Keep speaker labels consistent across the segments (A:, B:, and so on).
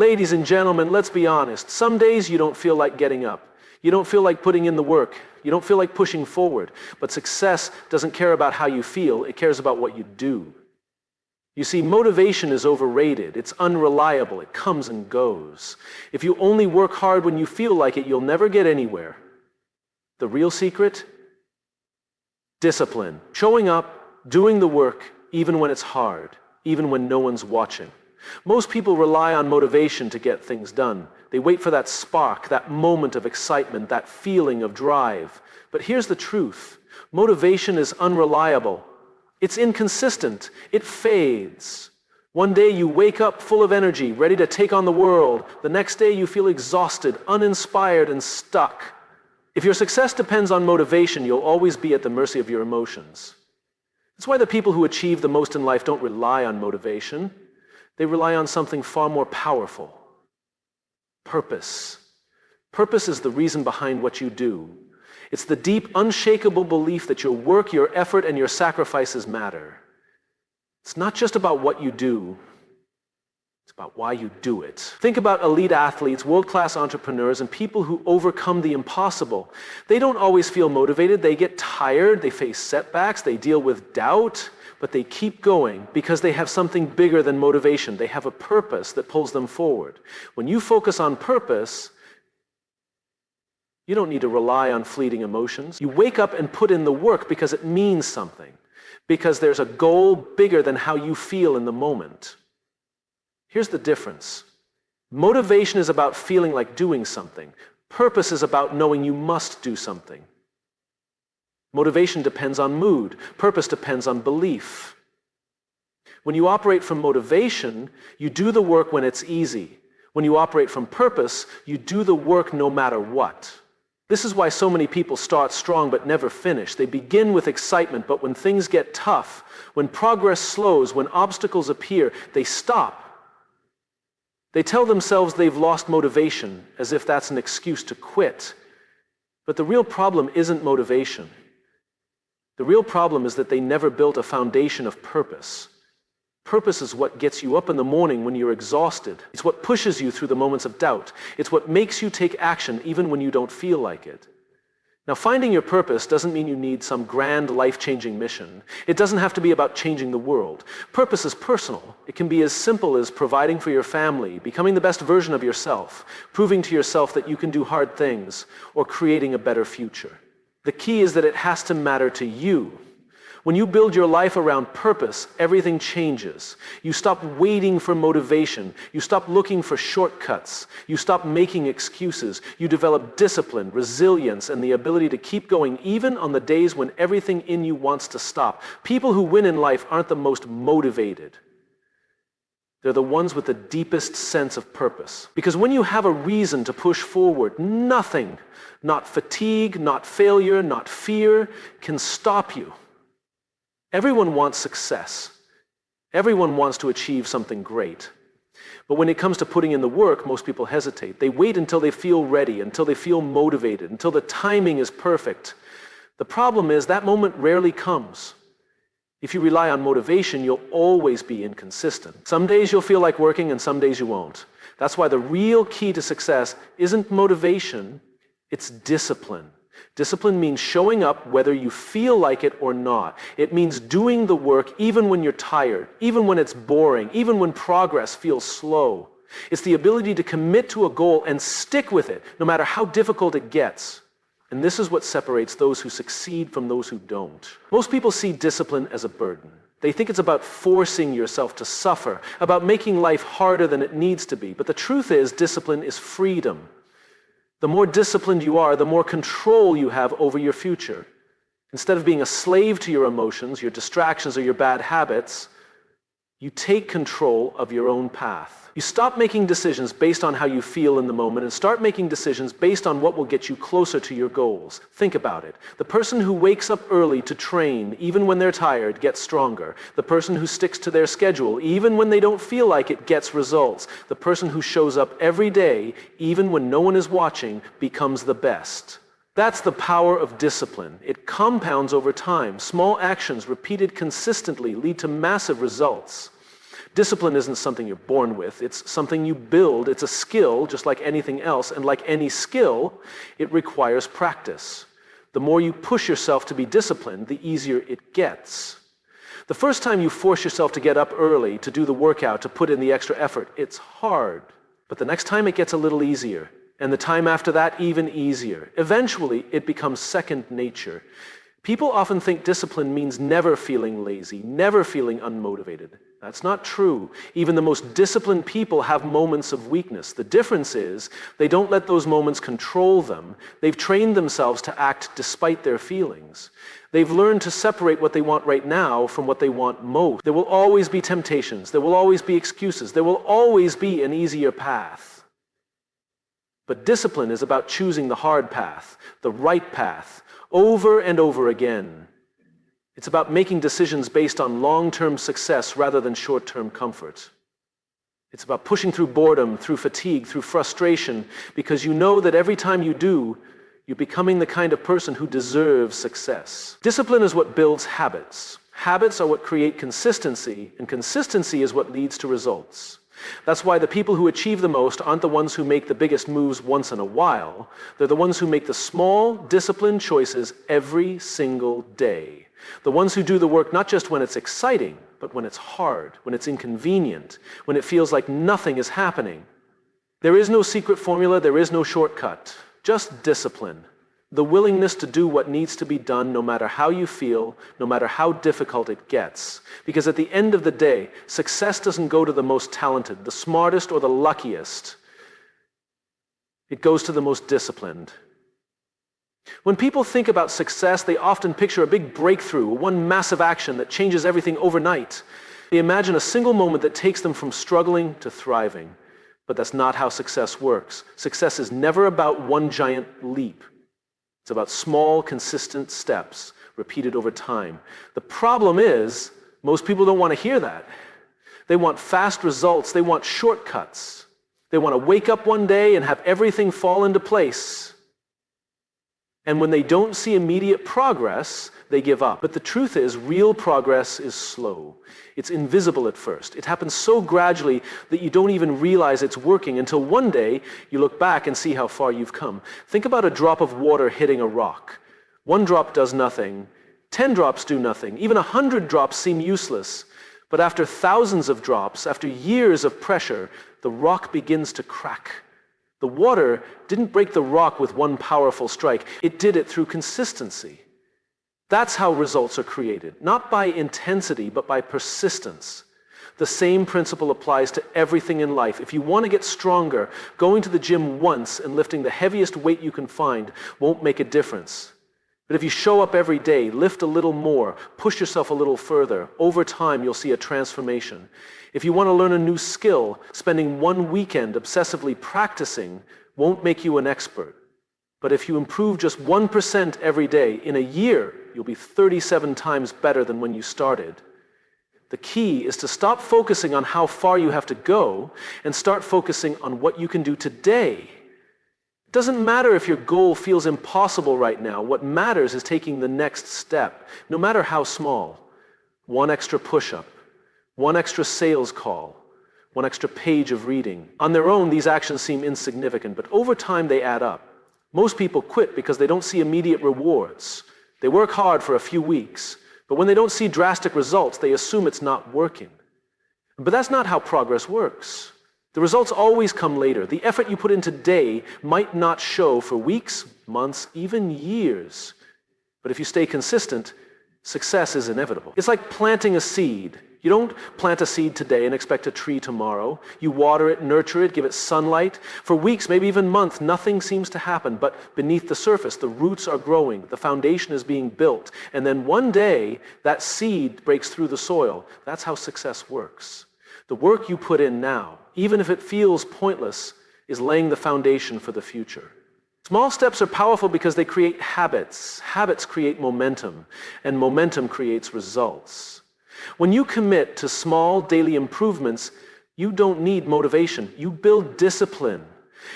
A: Ladies and gentlemen, let's be honest. Some days you don't feel like getting up. You don't feel like putting in the work. You don't feel like pushing forward. But success doesn't care about how you feel. It cares about what you do. You see, motivation is overrated. It's unreliable. It comes and goes. If you only work hard when you feel like it, you'll never get anywhere. The real secret? Discipline. Showing up, doing the work, even when it's hard, even when no one's watching. Most people rely on motivation to get things done. They wait for that spark, that moment of excitement, that feeling of drive. But here's the truth. Motivation is unreliable. It's inconsistent. It fades. One day you wake up full of energy, ready to take on the world. The next day you feel exhausted, uninspired, and stuck. If your success depends on motivation, you'll always be at the mercy of your emotions. That's why the people who achieve the most in life don't rely on motivation. They rely on something far more powerful. Purpose. Purpose is the reason behind what you do. It's the deep, unshakable belief that your work, your effort, and your sacrifices matter. It's not just about what you do. It's about why you do it. Think about elite athletes, world-class entrepreneurs, and people who overcome the impossible. They don't always feel motivated. They get tired. They face setbacks. They deal with doubt. But they keep going because they have something bigger than motivation. They have a purpose that pulls them forward. When you focus on purpose, you don't need to rely on fleeting emotions. You wake up and put in the work because it means something, because there's a goal bigger than how you feel in the moment. Here's the difference. Motivation is about feeling like doing something. Purpose is about knowing you must do something. Motivation depends on mood. Purpose depends on belief. When you operate from motivation, you do the work when it's easy. When you operate from purpose, you do the work no matter what. This is why so many people start strong but never finish. They begin with excitement, but when things get tough, when progress slows, when obstacles appear, they stop. They tell themselves they've lost motivation, as if that's an excuse to quit. But the real problem isn't motivation. The real problem is that they never built a foundation of purpose. Purpose is what gets you up in the morning when you're exhausted. It's what pushes you through the moments of doubt. It's what makes you take action even when you don't feel like it. Now, finding your purpose doesn't mean you need some grand, life-changing mission. It doesn't have to be about changing the world. Purpose is personal. It can be as simple as providing for your family, becoming the best version of yourself, proving to yourself that you can do hard things, or creating a better future. The key is that it has to matter to you. When you build your life around purpose, everything changes. You stop waiting for motivation. You stop looking for shortcuts. You stop making excuses. You develop discipline, resilience, and the ability to keep going even on the days when everything in you wants to stop. People who win in life aren't the most motivated. They're the ones with the deepest sense of purpose. Because when you have a reason to push forward, nothing, not fatigue, not failure, not fear, can stop you. Everyone wants success. Everyone wants to achieve something great. But when it comes to putting in the work, most people hesitate. They wait until they feel ready, until they feel motivated, until the timing is perfect. The problem is that moment rarely comes. If you rely on motivation, you'll always be inconsistent. Some days you'll feel like working and some days you won't. That's why the real key to success isn't motivation, it's discipline. Discipline means showing up whether you feel like it or not. It means doing the work even when you're tired, even when it's boring, even when progress feels slow. It's the ability to commit to a goal and stick with it, no matter how difficult it gets. And this is what separates those who succeed from those who don't. Most people see discipline as a burden. They think it's about forcing yourself to suffer, about making life harder than it needs to be. But the truth is, discipline is freedom. The more disciplined you are, the more control you have over your future. Instead of being a slave to your emotions, your distractions, or your bad habits, you take control of your own path. You stop making decisions based on how you feel in the moment and start making decisions based on what will get you closer to your goals. Think about it. The person who wakes up early to train, even when they're tired, gets stronger. The person who sticks to their schedule, even when they don't feel like it, gets results. The person who shows up every day, even when no one is watching, becomes the best. That's the power of discipline. It compounds over time. Small actions repeated consistently lead to massive results. Discipline isn't something you're born with. It's something you build. It's a skill, just like anything else. And like any skill, it requires practice. The more you push yourself to be disciplined, the easier it gets. The first time you force yourself to get up early, to do the workout, to put in the extra effort, it's hard. But the next time it gets a little easier. And the time after that, even easier. Eventually, it becomes second nature. People often think discipline means never feeling lazy, never feeling unmotivated. That's not true. Even the most disciplined people have moments of weakness. The difference is they don't let those moments control them. They've trained themselves to act despite their feelings. They've learned to separate what they want right now from what they want most. There will always be temptations. There will always be excuses. There will always be an easier path. But discipline is about choosing the hard path, the right path, over and over again. It's about making decisions based on long-term success rather than short-term comfort. It's about pushing through boredom, through fatigue, through frustration, because you know that every time you do, you're becoming the kind of person who deserves success. Discipline is what builds habits. Habits are what create consistency, and consistency is what leads to results. That's why the people who achieve the most aren't the ones who make the biggest moves once in a while. They're the ones who make the small, disciplined choices every single day. The ones who do the work not just when it's exciting, but when it's hard, when it's inconvenient, when it feels like nothing is happening. There is no secret formula, there is no shortcut. Just discipline. The willingness to do what needs to be done no matter how you feel, no matter how difficult it gets. Because at the end of the day, success doesn't go to the most talented, the smartest, or the luckiest. It goes to the most disciplined. When people think about success, they often picture a big breakthrough, one massive action that changes everything overnight. They imagine a single moment that takes them from struggling to thriving. But that's not how success works. Success is never about one giant leap. It's about small, consistent steps repeated over time. The problem is, most people don't want to hear that. They want fast results. They want shortcuts. They want to wake up one day and have everything fall into place. And when they don't see immediate progress, they give up. But the truth is, real progress is slow. It's invisible at first. It happens so gradually that you don't even realize it's working until one day you look back and see how far you've come. Think about a drop of water hitting a rock. One drop does nothing. 10 drops do nothing. Even 100 drops seem useless. But after thousands of drops, after years of pressure, the rock begins to crack. The water didn't break the rock with one powerful strike. It did it through consistency. That's how results are created, not by intensity, but by persistence. The same principle applies to everything in life. If you want to get stronger, going to the gym once and lifting the heaviest weight you can find won't make a difference. But if you show up every day, lift a little more, push yourself a little further, over time you'll see a transformation. If you want to learn a new skill, spending one weekend obsessively practicing won't make you an expert. But if you improve just 1% every day, in a year, you'll be 37 times better than when you started. The key is to stop focusing on how far you have to go and start focusing on what you can do today. It doesn't matter if your goal feels impossible right now. What matters is taking the next step, no matter how small. One extra push-up, one extra sales call, one extra page of reading. On their own, these actions seem insignificant, but over time they add up. Most people quit because they don't see immediate rewards. They work hard for a few weeks, but when they don't see drastic results, they assume it's not working. But that's not how progress works. The results always come later. The effort you put in today might not show for weeks, months, even years. But if you stay consistent, success is inevitable. It's like planting a seed. You don't plant a seed today and expect a tree tomorrow. You water it, nurture it, give it sunlight. For weeks, maybe even months, nothing seems to happen. But beneath the surface, the roots are growing. The foundation is being built. And then one day, that seed breaks through the soil. That's how success works. The work you put in now, even if it feels pointless, is laying the foundation for the future. Small steps are powerful because they create habits. Habits create momentum, and momentum creates results. When you commit to small daily improvements, you don't need motivation. You build discipline.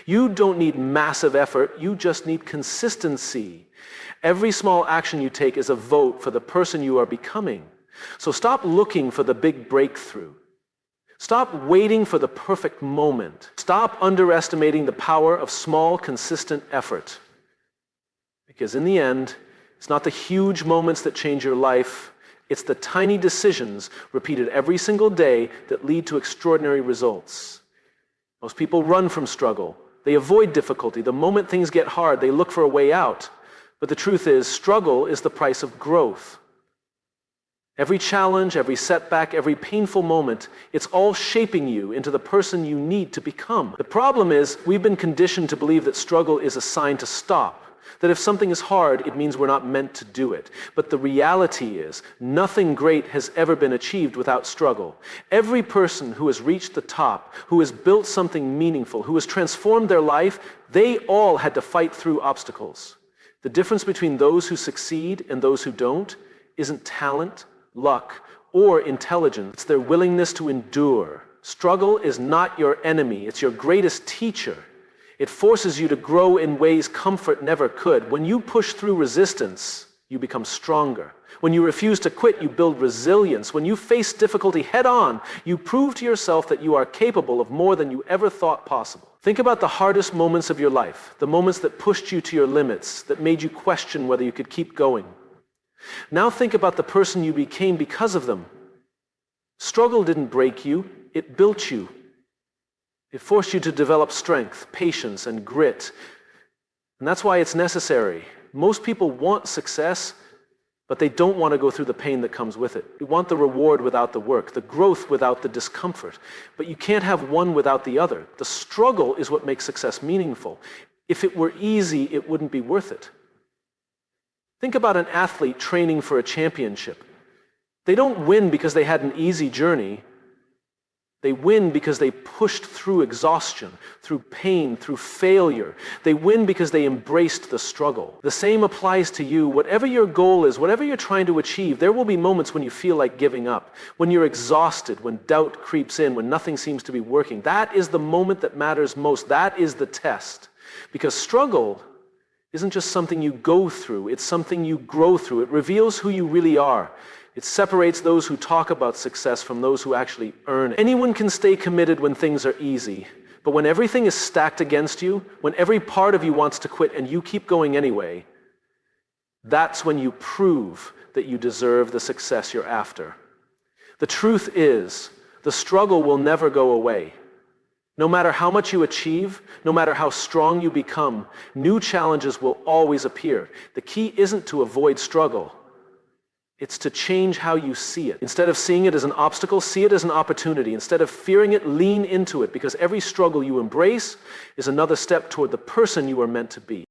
A: You don't need massive effort. You just need consistency. Every small action you take is a vote for the person you are becoming. So stop looking for the big breakthrough. Stop waiting for the perfect moment. Stop underestimating the power of small, consistent effort. Because in the end, it's not the huge moments that change your life, it's the tiny decisions repeated every single day that lead to extraordinary results. Most people run from struggle. They avoid difficulty. The moment things get hard, they look for a way out. But the truth is, struggle is the price of growth. Every challenge, every setback, every painful moment, it's all shaping you into the person you need to become. The problem is, we've been conditioned to believe that struggle is a sign to stop. That if something is hard, it means we're not meant to do it. But the reality is, nothing great has ever been achieved without struggle. Every person who has reached the top, who has built something meaningful, who has transformed their life, they all had to fight through obstacles. The difference between those who succeed and those who don't isn't talent, luck, or intelligence. It's their willingness to endure. Struggle is not your enemy, it's your greatest teacher. It forces you to grow in ways comfort never could. When you push through resistance, you become stronger. When you refuse to quit, you build resilience. When you face difficulty head on, you prove to yourself that you are capable of more than you ever thought possible. Think about the hardest moments of your life, the moments that pushed you to your limits, that made you question whether you could keep going. Now think about the person you became because of them. Struggle didn't break you, it built you. It forced you to develop strength, patience, and grit. And that's why it's necessary. Most people want success, but they don't want to go through the pain that comes with it. You want the reward without the work, the growth without the discomfort. But you can't have one without the other. The struggle is what makes success meaningful. If it were easy, it wouldn't be worth it. Think about an athlete training for a championship. They don't win because they had an easy journey. They win because they pushed through exhaustion, through pain, through failure. They win because they embraced the struggle. The same applies to you. Whatever your goal is, whatever you're trying to achieve, there will be moments when you feel like giving up, when you're exhausted, when doubt creeps in, when nothing seems to be working. That is the moment that matters most. That is the test. Because struggle isn't just something you go through, it's something you grow through. It reveals who you really are. It separates those who talk about success from those who actually earn it. Anyone can stay committed when things are easy, but when everything is stacked against you, when every part of you wants to quit and you keep going anyway, that's when you prove that you deserve the success you're after. The truth is, the struggle will never go away. No matter how much you achieve, no matter how strong you become, new challenges will always appear. The key isn't to avoid struggle. It's to change how you see it. Instead of seeing it as an obstacle, see it as an opportunity. Instead of fearing it, lean into it, because every struggle you embrace is another step toward the person you are meant to be.